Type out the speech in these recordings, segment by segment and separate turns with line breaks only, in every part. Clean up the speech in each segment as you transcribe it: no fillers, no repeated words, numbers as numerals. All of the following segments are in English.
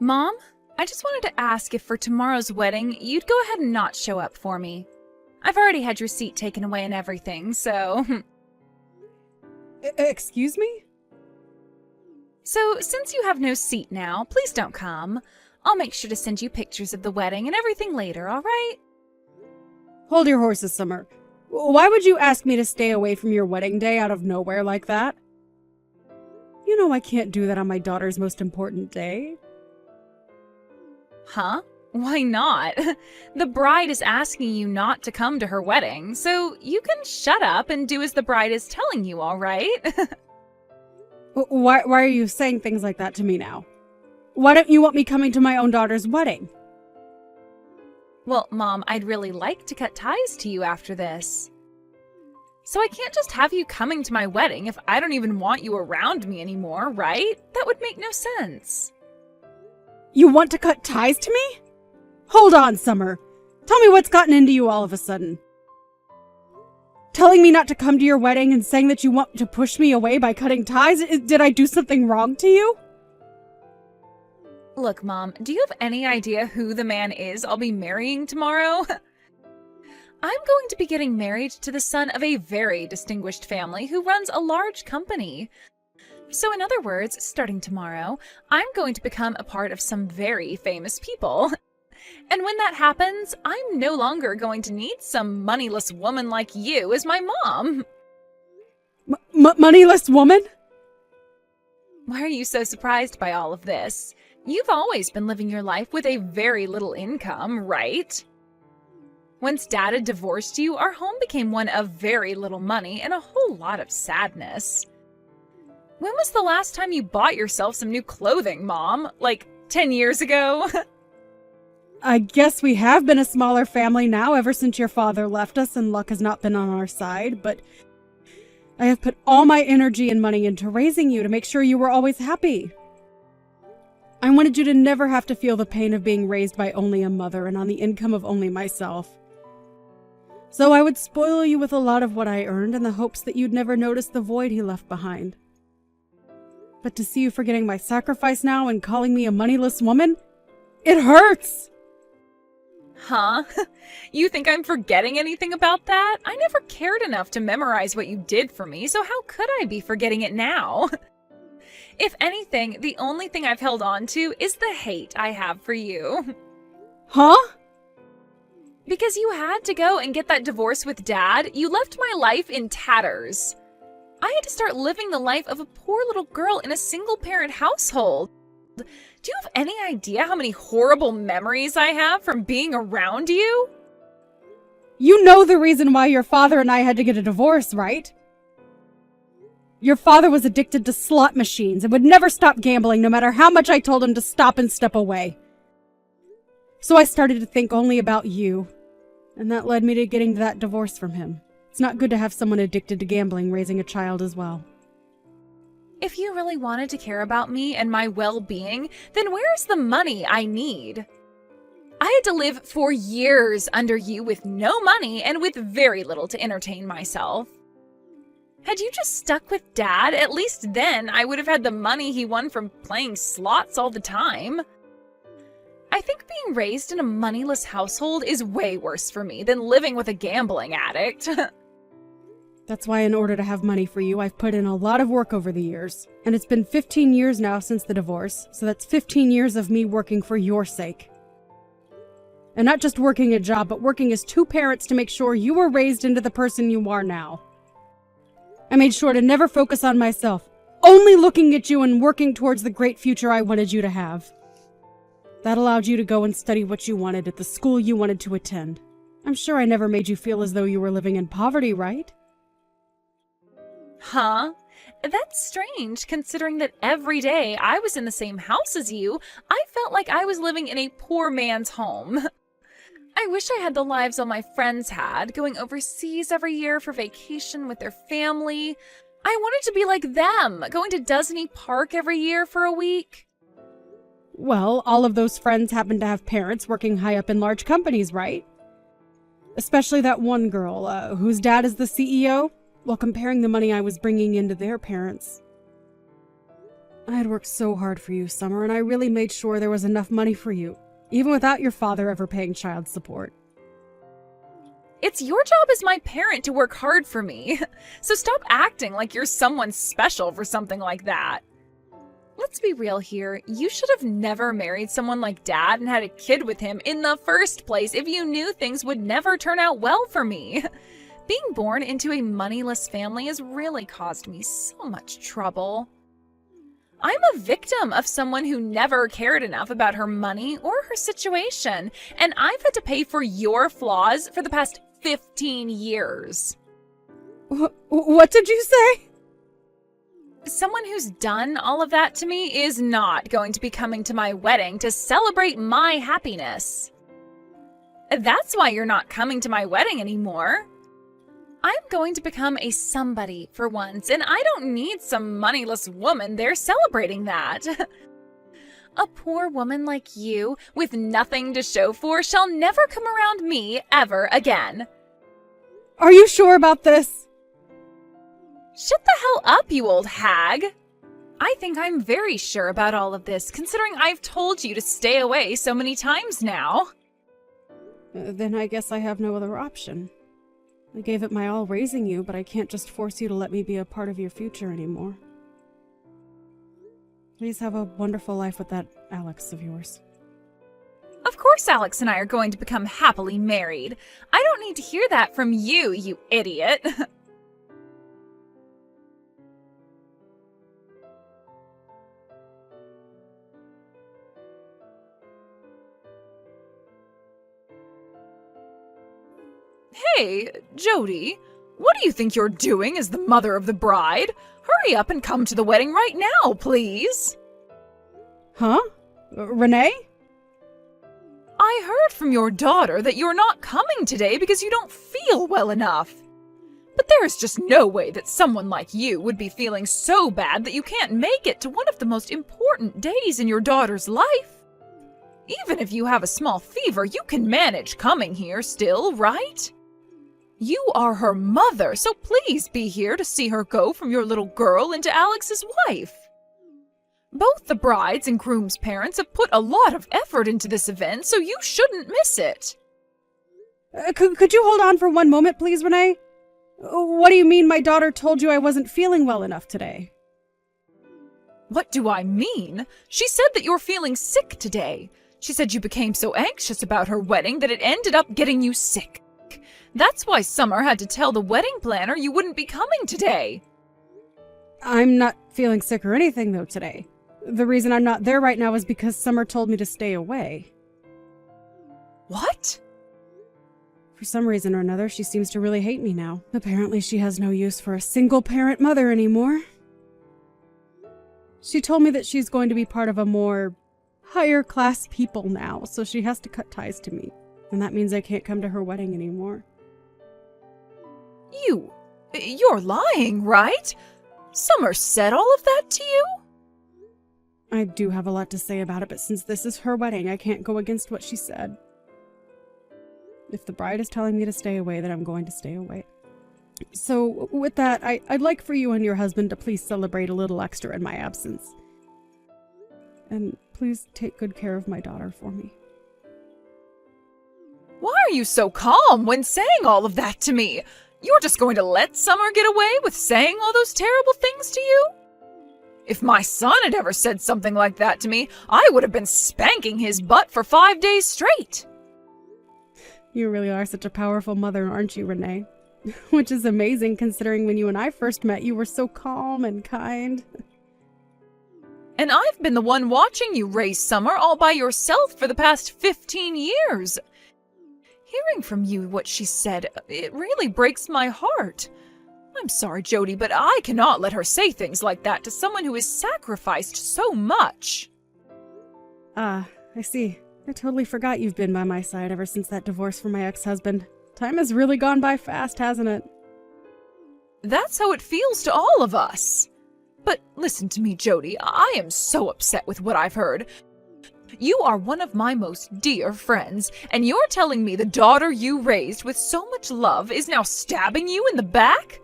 Mom, I just wanted to ask if for tomorrow's wedding, you'd go ahead and not show up for me. I've already had your seat taken away and everything, so...
Excuse me?
So, since you have no seat now, please don't come. I'll make sure to send you pictures of the wedding and everything later, alright?
Hold your horses, Summer. Why would you ask me to stay away from your wedding day out of nowhere like that? You know I can't do that on my daughter's most important day.
Huh? Why not? The bride is asking you not to come to her wedding, so you can shut up and do as the bride is telling you, alright?
Why are you saying things like that to me now? Why don't you want me coming to my own daughter's wedding?
Well, Mom, I'd really like to cut ties to you after this. So I can't just have you coming to my wedding if I don't even want you around me anymore, right? That would make no sense.
You want to cut ties to me? Hold on, Summer. Tell me what's gotten into you all of a sudden. Telling me not to come to your wedding and saying that you want to push me away by cutting ties? Did I do something wrong to you?
Look, Mom, do you have any idea who the man is I'll be marrying tomorrow? I'm going to be getting married to the son of a very distinguished family who runs a large company. So in other words, starting tomorrow, I'm going to become a part of some very famous people. And when that happens, I'm no longer going to need some moneyless woman like you as my mom.
Moneyless woman?
Why are you so surprised by all of this? You've always been living your life with a very little income, right? Once Dad had divorced you, our home became one of very little money and a whole lot of sadness. When was the last time you bought yourself some new clothing, Mom? Like 10 years ago?
I guess we have been a smaller family now ever since your father left us and luck has not been on our side, but I have put all my energy and money into raising you to make sure you were always happy. I wanted you to never have to feel the pain of being raised by only a mother and on the income of only myself. So I would spoil you with a lot of what I earned in the hopes that you'd never notice the void he left behind. But to see you forgetting my sacrifice now and calling me a moneyless woman, it hurts!
Huh? You think I'm forgetting anything about that? I never cared enough to memorize what you did for me, so how could I be forgetting it now? If anything, the only thing I've held on to is the hate I have for you.
Huh?
Because you had to go and get that divorce with Dad, you left my life in tatters. I had to start living the life of a poor little girl in a single-parent household. Do you have any idea how many horrible memories I have from being around you?
You know the reason why your father and I had to get a divorce, right? Your father was addicted to slot machines and would never stop gambling no matter how much I told him to stop and step away. So I started to think only about you, and that led me to getting that divorce from him. It's not good to have someone addicted to gambling raising a child as well.
If you really wanted to care about me and my well-being, then where's the money I need? I had to live for years under you with no money and with very little to entertain myself. Had you just stuck with Dad, at least then I would have had the money he won from playing slots all the time. I think being raised in a moneyless household is way worse for me than living with a gambling addict.
That's why in order to have money for you, I've put in a lot of work over the years. And it's been 15 years now since the divorce, so that's 15 years of me working for your sake. And not just working a job, but working as two parents to make sure you were raised into the person you are now. I made sure to never focus on myself, only looking at you and working towards the great future I wanted you to have. That allowed you to go and study what you wanted at the school you wanted to attend. I'm sure I never made you feel as though you were living in poverty, right?
Huh? That's strange, considering that every day I was in the same house as you, I felt like I was living in a poor man's home. I wish I had the lives all my friends had, going overseas every year for vacation with their family. I wanted to be like them, going to Disney Park every year for a week.
Well, all of those friends happen to have parents working high up in large companies, right? Especially that one girl, whose dad is the CEO. While comparing the money I was bringing into their parents. I had worked so hard for you, Summer, and I really made sure there was enough money for you, even without your father ever paying child support.
It's your job as my parent to work hard for me, so stop acting like you're someone special for something like that. Let's be real here, you should have never married someone like Dad and had a kid with him in the first place if you knew things would never turn out well for me. Being born into a moneyless family has really caused me so much trouble. I'm a victim of someone who never cared enough about her money or her situation, and I've had to pay for your flaws for the past 15 years.
What did you say?
Someone who's done all of that to me is not going to be coming to my wedding to celebrate my happiness. That's why you're not coming to my wedding anymore. I'm going to become a somebody for once, and I don't need some moneyless woman there celebrating that. A poor woman like you, with nothing to show for, shall never come around me ever again.
Are you sure about this?
Shut the hell up, you old hag! I think I'm very sure about all of this, considering I've told you to stay away so many times now.
Then I guess I have no other option. I gave it my all raising you, but I can't just force you to let me be a part of your future anymore. Please have a wonderful life with that Alex of yours.
Of course Alex and I are going to become happily married. I don't need to hear that from you, you idiot. Hey, Jody, what do you think you're doing as the mother of the bride? Hurry up and come to the wedding right now, please.
Huh? Renee?
I heard from your daughter that you're not coming today because you don't feel well enough. But there is just no way that someone like you would be feeling so bad that you can't make it to one of the most important days in your daughter's life. Even if you have a small fever, you can manage coming here still, right? You are her mother, so please be here to see her go from your little girl into Alex's wife. Both the bride's and groom's parents have put a lot of effort into this event, so you shouldn't miss it.
Could you hold on for one moment, please, Renee? What do you mean my daughter told you I wasn't feeling well enough today?
What do I mean? She said that you're feeling sick today. She said you became so anxious about her wedding that it ended up getting you sick. That's why Summer had to tell the wedding planner you wouldn't be coming today.
I'm not feeling sick or anything, though, today. The reason I'm not there right now is because Summer told me to stay away.
What?
For some reason or another, she seems to really hate me now. Apparently she has no use for a single-parent mother anymore. She told me that she's going to be part of a more higher-class people now, so she has to cut ties to me. And that means I can't come to her wedding anymore.
You're lying, right? Summer said all of that to you?
I do have a lot to say about it, but since this is her wedding, I can't go against what she said. If the bride is telling me to stay away, then I'm going to stay away. So, with that, I'd like for you and your husband to please celebrate a little extra in my absence. And please take good care of my daughter for me.
Why are you so calm when saying all of that to me? You're just going to let Summer get away with saying all those terrible things to you? If my son had ever said something like that to me, I would have been spanking his butt for 5 days straight.
You really are such a powerful mother, aren't you, Renee? Which is amazing considering when you and I first met, you were so calm and kind.
And I've been the one watching you raise Summer all by yourself for the past 15 years. Hearing from you what she said, it really breaks my heart. I'm sorry, Jody, but I cannot let her say things like that to someone who has sacrificed so much.
Ah, I see. I totally forgot you've been by my side ever since that divorce from my ex-husband. Time has really gone by fast, hasn't it?
That's how it feels to all of us. But listen to me, Jody. I am so upset with what I've heard. You are one of my most dear friends, and you're telling me the daughter you raised with so much love is now stabbing you in the back?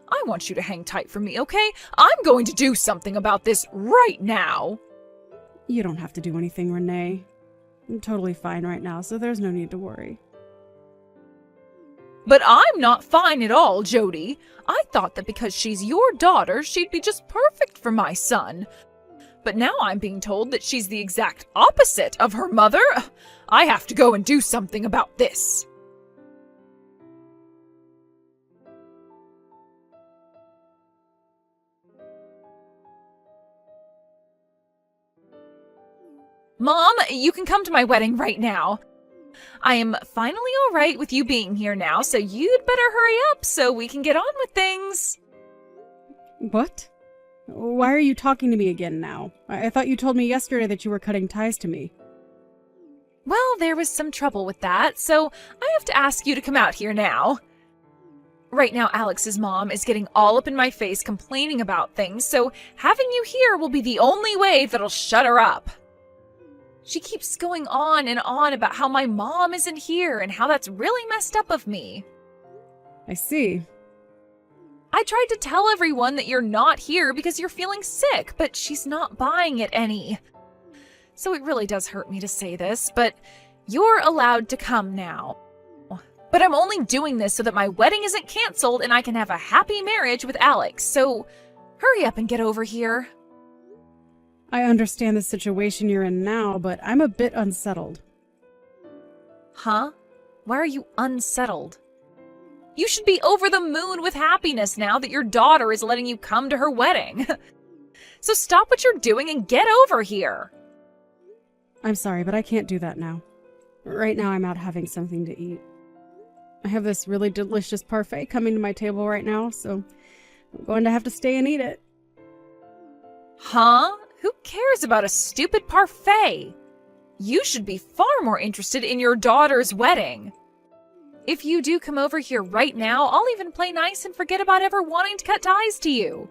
I want you to hang tight for me, okay? I'm going to do something about this right now.
You don't have to do anything, Renee. I'm totally fine right now, so there's no need to worry.
But I'm not fine at all, Jody. I thought that because she's your daughter, she'd be just perfect for my son. But now I'm being told that she's the exact opposite of her mother. I have to go and do something about this. Mom, you can come to my wedding right now. I am finally all right with you being here now, so you'd better hurry up so we can get on with things.
What? Why are you talking to me again now? I thought you told me yesterday that you were cutting ties to me.
Well, there was some trouble with that, so I have to ask you to come out here now. Right now, Alex's mom is getting all up in my face complaining about things, so having you here will be the only way that'll shut her up. She keeps going on and on about how my mom isn't here and how that's really messed up of me.
I see.
I tried to tell everyone that you're not here because you're feeling sick, but she's not buying it any. So it really does hurt me to say this, but you're allowed to come now. But I'm only doing this so that my wedding isn't canceled and I can have a happy marriage with Alex, so hurry up and get over here.
I understand the situation you're in now, but I'm a bit unsettled.
Huh? Why are you unsettled? You should be over the moon with happiness now that your daughter is letting you come to her wedding. So stop what you're doing and get over here.
I'm sorry, but I can't do that now. Right now I'm out having something to eat. I have this really delicious parfait coming to my table right now, so I'm going to have to stay and eat it.
Huh? Who cares about a stupid parfait? You should be far more interested in your daughter's wedding. If you do come over here right now, I'll even play nice and forget about ever wanting to cut ties to you.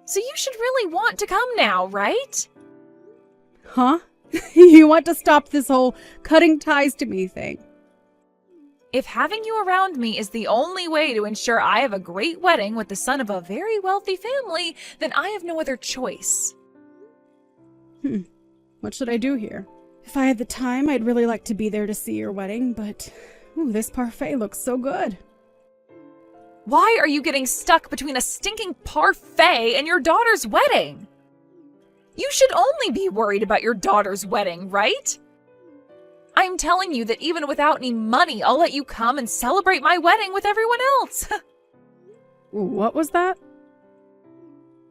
So you should really want to come now, right?
Huh? You want to stop this whole cutting ties to me thing?
If having you around me is the only way to ensure I have a great wedding with the son of a very wealthy family, then I have no other choice.
What should I do here? If I had the time, I'd really like to be there to see your wedding, but this parfait looks so good.
Why are you getting stuck between a stinking parfait and your daughter's wedding? You should only be worried about your daughter's wedding, right? I'm telling you that even without any money, I'll let you come and celebrate my wedding with everyone else.
What was that?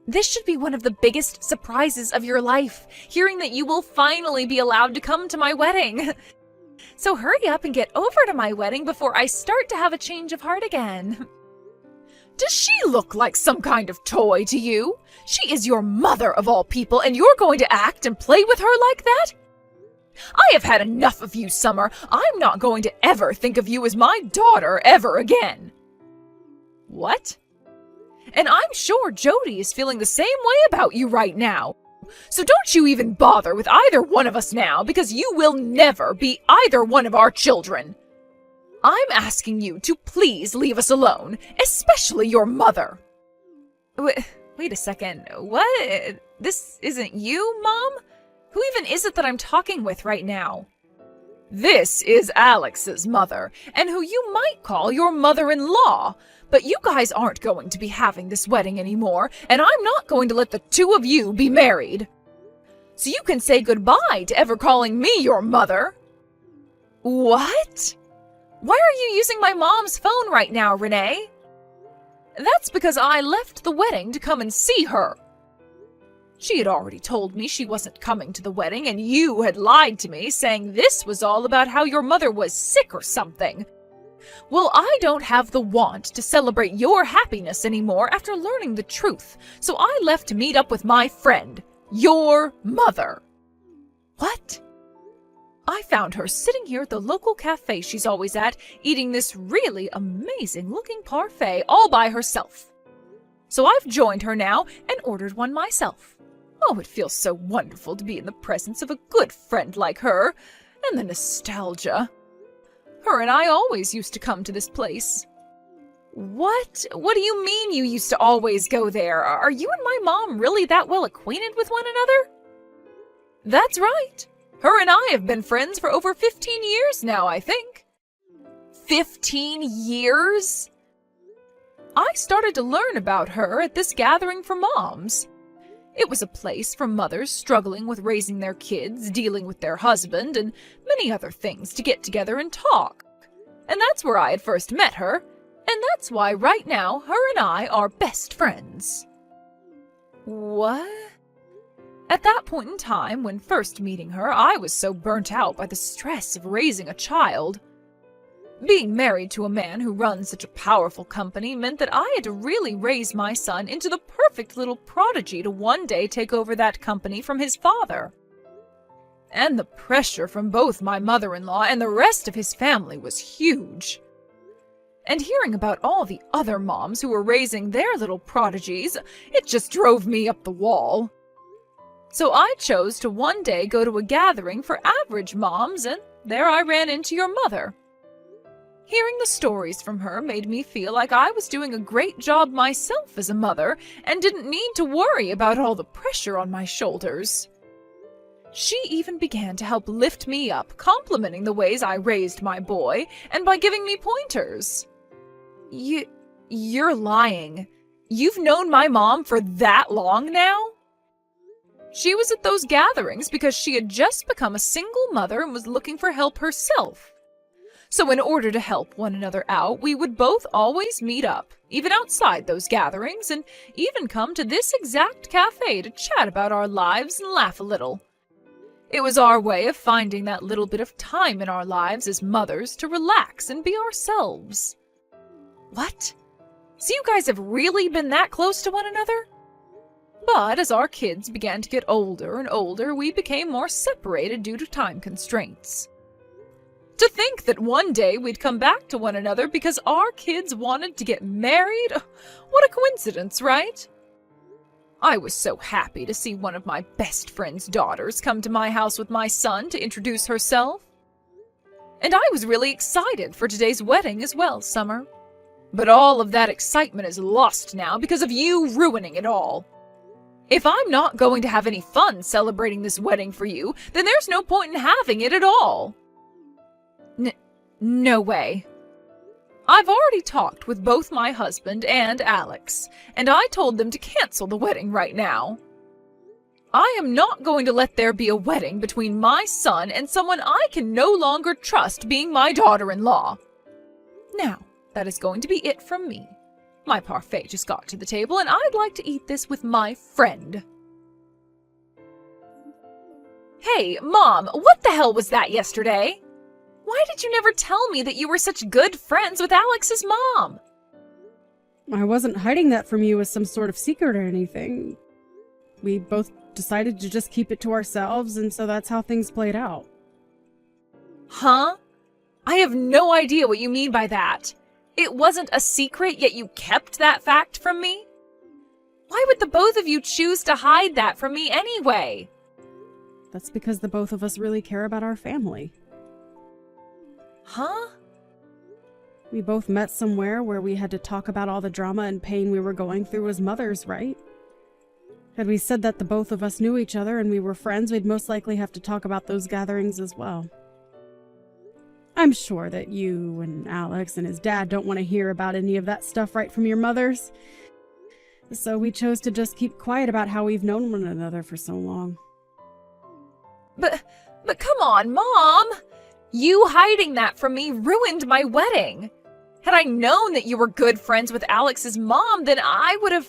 This should be one of the biggest surprises of your life, hearing that you will finally be allowed to come to my wedding. So hurry up and get over to my wedding before I start to have a change of heart again. Does she look like some kind of toy to you? She is your mother of all people, and you're going to act and play with her like that? I have had enough of you, Summer. I'm not going to ever think of you as my daughter ever again. What? And I'm sure Jody is feeling the same way about you right now. So don't you even bother with either one of us now, because you will never be either one of our children. I'm asking you to please leave us alone, especially your mother. Wait a second. What? This isn't you, Mom? Who even is it that I'm talking with right now? This is Alex's mother, and who you might call your mother-in-law. But you guys aren't going to be having this wedding anymore, and I'm not going to let the two of you be married. So you can say goodbye to ever calling me your mother. What? Why are you using my mom's phone right now, Renee? That's because I left the wedding to come and see her. She had already told me she wasn't coming to the wedding, and you had lied to me, saying this was all about how your mother was sick or something. Well, I don't have the want to celebrate your happiness anymore after learning the truth, so I left to meet up with my friend, your mother. What? I found her sitting here at the local cafe she's always at, eating this really amazing-looking parfait all by herself. So I've joined her now and ordered one myself. Oh, it feels so wonderful to be in the presence of a good friend like her, and the nostalgia. Her and I always used to come to this place. What? What do you mean you used to always go there? Are you and my mom really that well acquainted with one another? That's right. Her and I have been friends for over 15 years now, I think. 15 years? I started to learn about her at this gathering for moms. It was a place for mothers struggling with raising their kids, dealing with their husband, and many other things to get together and talk. And that's where I had first met her, and that's why right now her and I are best friends. What? At that point in time, when first meeting her, I was so burnt out by the stress of raising a child. Being married to a man who runs such a powerful company meant that I had to really raise my son into the perfect little prodigy to one day take over that company from his father. And the pressure from both my mother-in-law and the rest of his family was huge. And hearing about all the other moms who were raising their little prodigies, it just drove me up the wall. So I chose to one day go to a gathering for average moms, and there I ran into your mother. Hearing the stories from her made me feel like I was doing a great job myself as a mother and didn't need to worry about all the pressure on my shoulders. She even began to help lift me up, complimenting the ways I raised my boy and by giving me pointers. You're lying. You've known my mom for that long now? She was at those gatherings because she had just become a single mother and was looking for help herself. So in order to help one another out, we would both always meet up, even outside those gatherings, and even come to this exact cafe to chat about our lives and laugh a little. It was our way of finding that little bit of time in our lives as mothers to relax and be ourselves. What? So you guys have really been that close to one another? But as our kids began to get older and older, we became more separated due to time constraints. To think that one day we'd come back to one another because our kids wanted to get married? What a coincidence, right? I was so happy to see one of my best friend's daughters come to my house with my son to introduce herself. And I was really excited for today's wedding as well, Summer. But all of that excitement is lost now because of you ruining it all. If I'm not going to have any fun celebrating this wedding for you, then there's no point in having it at all. No way. I've already talked with both my husband and Alex, and I told them to cancel the wedding right now. I am not going to let there be a wedding between my son and someone I can no longer trust being my daughter-in-law. Now, that is going to be it from me. My parfait just got to the table, and I'd like to eat this with my friend. Hey, Mom, what the hell was that yesterday? Why did you never tell me that you were such good friends with Alex's mom?
I wasn't hiding that from you as some sort of secret or anything. We both decided to just keep it to ourselves, and so that's how things played out.
Huh? I have no idea what you mean by that. It wasn't a secret, yet you kept that fact from me? Why would the both of you choose to hide that from me anyway?
That's because the both of us really care about our family.
Huh?
We both met somewhere where we had to talk about all the drama and pain we were going through as mothers, right? Had we said that the both of us knew each other and we were friends, we'd most likely have to talk about those gatherings as well. I'm sure that you and Alex and his dad don't want to hear about any of that stuff right from your mothers. So we chose to just keep quiet about how we've known one another for so long.
But come on, Mom! You hiding that from me ruined my wedding. Had I known that you were good friends with Alex's mom, then I would have...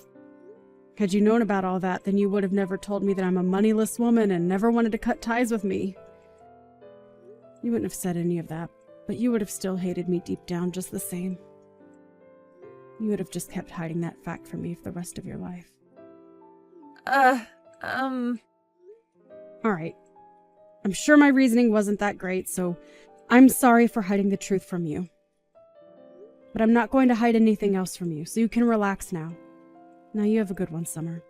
Had you known about all that, then you would have never told me that I'm a moneyless woman and never wanted to cut ties with me. You wouldn't have said any of that, but you would have still hated me deep down just the same. You would have just kept hiding that fact from me for the rest of your life. Alright. I'm sure my reasoning wasn't that great, so I'm sorry for hiding the truth from you. But I'm not going to hide anything else from you, so you can relax now. Now you have a good one, Summer.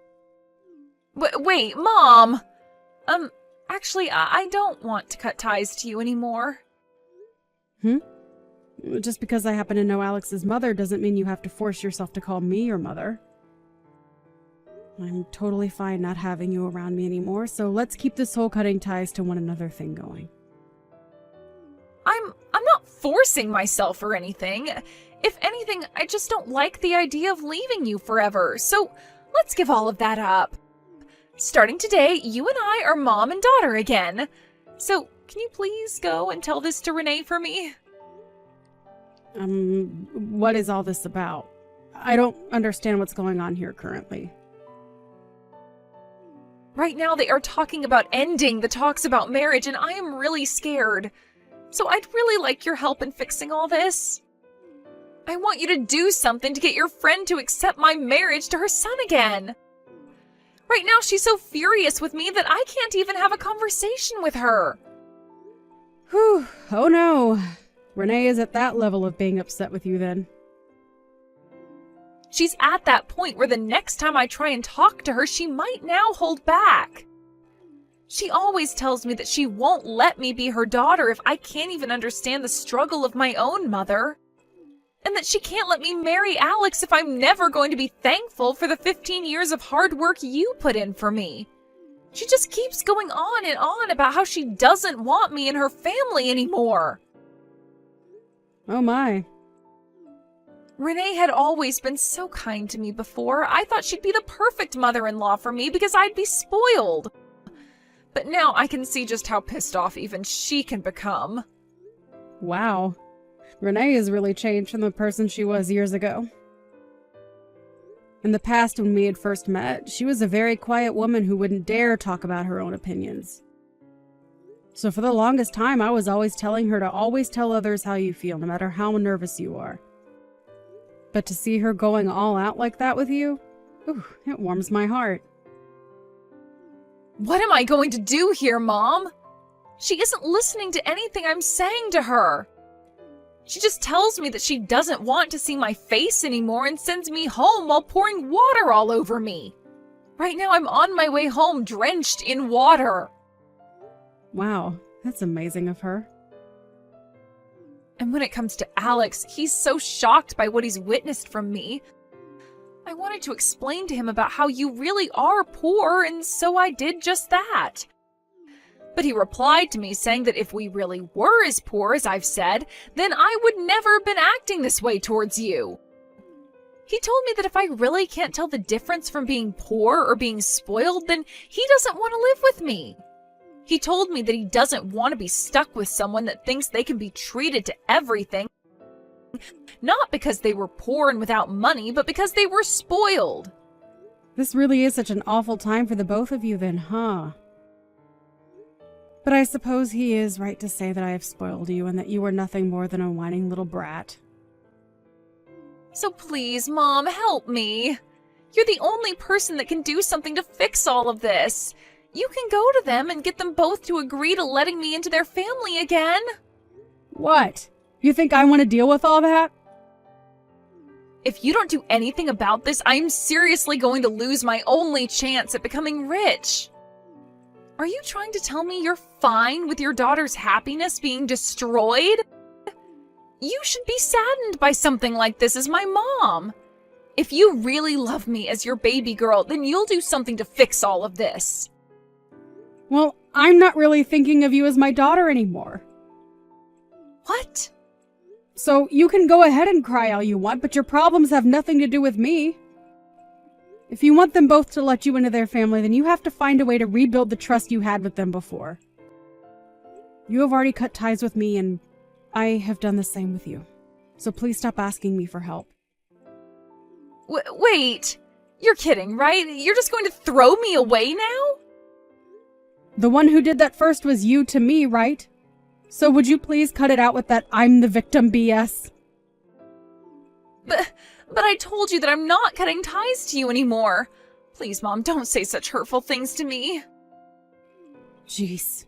Wait, Mom! Actually, I don't want to cut ties to you anymore.
Just because I happen to know Alex's mother doesn't mean you have to force yourself to call me your mother. I'm totally fine not having you around me anymore, so let's keep this whole cutting ties to one another thing going.
I'm not forcing myself or anything. If anything, I just don't like the idea of leaving you forever, so let's give all of that up. Starting today, you and I are mom and daughter again. So, can you please go and tell this to Renee for me?
What is all this about? I don't understand what's going on here currently.
Right now, they are talking about ending the talks about marriage, and I am really scared. So I'd really like your help in fixing all this. I want you to do something to get your friend to accept my marriage to her son again. Right now, she's so furious with me that I can't even have a conversation with her.
Whew, oh no. Renee is at that level of being upset with you then.
She's at that point where the next time I try and talk to her, she might now hold back. She always tells me that she won't let me be her daughter if I can't even understand the struggle of my own mother. And that she can't let me marry Alex if I'm never going to be thankful for the 15 years of hard work you put in for me. She just keeps going on and on about how she doesn't want me in her family anymore.
Oh my.
Renee had always been so kind to me before. I thought she'd be the perfect mother-in-law for me because I'd be spoiled. But now I can see just how pissed off even she can become.
Wow. Renee has really changed from the person she was years ago. In the past, when we had first met, she was a very quiet woman who wouldn't dare talk about her own opinions. So for the longest time, I was always telling her to always tell others how you feel, no matter how nervous you are. But to see her going all out like that with you, it warms my heart.
What am I going to do here, Mom? She isn't listening to anything I'm saying to her. She just tells me that she doesn't want to see my face anymore and sends me home while pouring water all over me. Right now I'm on my way home drenched in water.
Wow, that's amazing of her.
And when it comes to Alex, he's so shocked by what he's witnessed from me. I wanted to explain to him about how you really are poor, and so I did just that. But he replied to me saying that if we really were as poor as I've said, then I would never have been acting this way towards you. He told me that if I really can't tell the difference from being poor or being spoiled, then he doesn't want to live with me. He told me that he doesn't want to be stuck with someone that thinks they can be treated to everything, not because they were poor and without money, but because they were spoiled.
This really is such an awful time for the both of you then, huh? But I suppose he is right to say that I have spoiled you and that you are nothing more than a whining little brat.
So please, Mom, help me. You're the only person that can do something to fix all of this. You can go to them and get them both to agree to letting me into their family again.
What? You think I want to deal with all that?
If you don't do anything about this, I'm seriously going to lose my only chance at becoming rich. Are you trying to tell me you're fine with your daughter's happiness being destroyed? You should be saddened by something like this as my mom. If you really love me as your baby girl, then you'll do something to fix all of this.
Well, I'm not really thinking of you as my daughter anymore.
What?
So you can go ahead and cry all you want, but your problems have nothing to do with me. If you want them both to let you into their family, then you have to find a way to rebuild the trust you had with them before. You have already cut ties with me, and I have done the same with you. So please stop asking me for help.
Wait, you're kidding, right? You're just going to throw me away now?
The one who did that first was you to me, right? So would you please cut it out with that I'm the victim BS?
But I told you that I'm not cutting ties to you anymore. Please, Mom, don't say such hurtful things to me.
Jeez.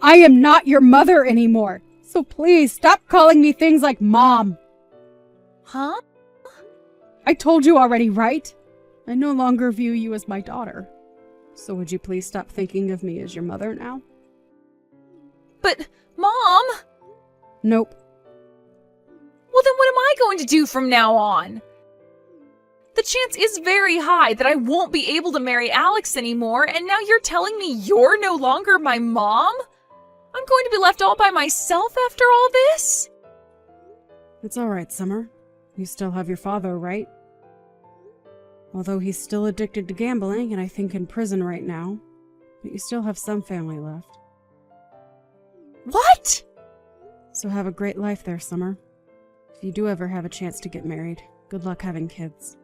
I am not your mother anymore. So please stop calling me things like Mom.
Huh?
I told you already, right? I no longer view you as my daughter. So would you please stop thinking of me as your mother now?
But, Mom!
Nope.
Well, then what am I going to do from now on? The chance is very high that I won't be able to marry Alex anymore, and now you're telling me you're no longer my mom? I'm going to be left all by myself after all this?
It's all right, Summer. You still have your father, right? Although he's still addicted to gambling and I think in prison right now, but you still have some family left.
What?
So have a great life there, Summer. If you do ever have a chance to get married, good luck having kids.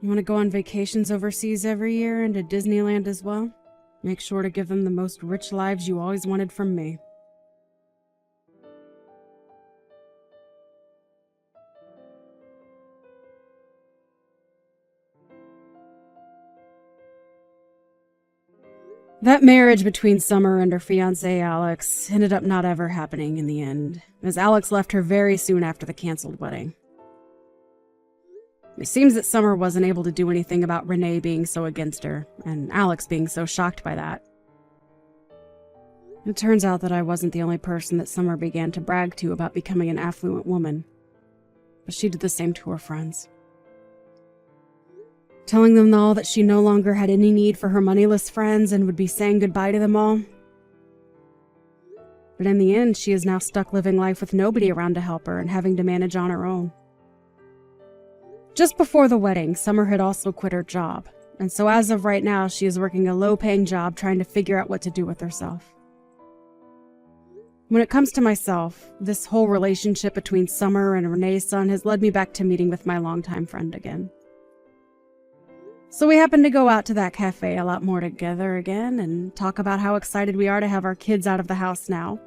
You want to go on vacations overseas every year and to Disneyland as well? Make sure to give them the most rich lives you always wanted from me. That marriage between Summer and her fiancé Alex ended up not ever happening in the end, as Alex left her very soon after the canceled wedding. It seems that Summer wasn't able to do anything about Renee being so against her, and Alex being so shocked by that. It turns out that I wasn't the only person that Summer began to brag to about becoming an affluent woman, but she did the same to her friends. Telling them all that she no longer had any need for her moneyless friends and would be saying goodbye to them all. But in the end, she is now stuck living life with nobody around to help her and having to manage on her own. Just before the wedding, Summer had also quit her job, and so as of right now, she is working a low-paying job trying to figure out what to do with herself. When it comes to myself, this whole relationship between Summer and Renee's son has led me back to meeting with my longtime friend again. So we happened to go out to that cafe a lot more together again and talk about how excited we are to have our kids out of the house now.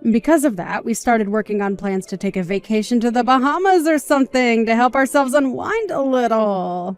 And because of that, we started working on plans to take a vacation to the Bahamas or something to help ourselves unwind a little.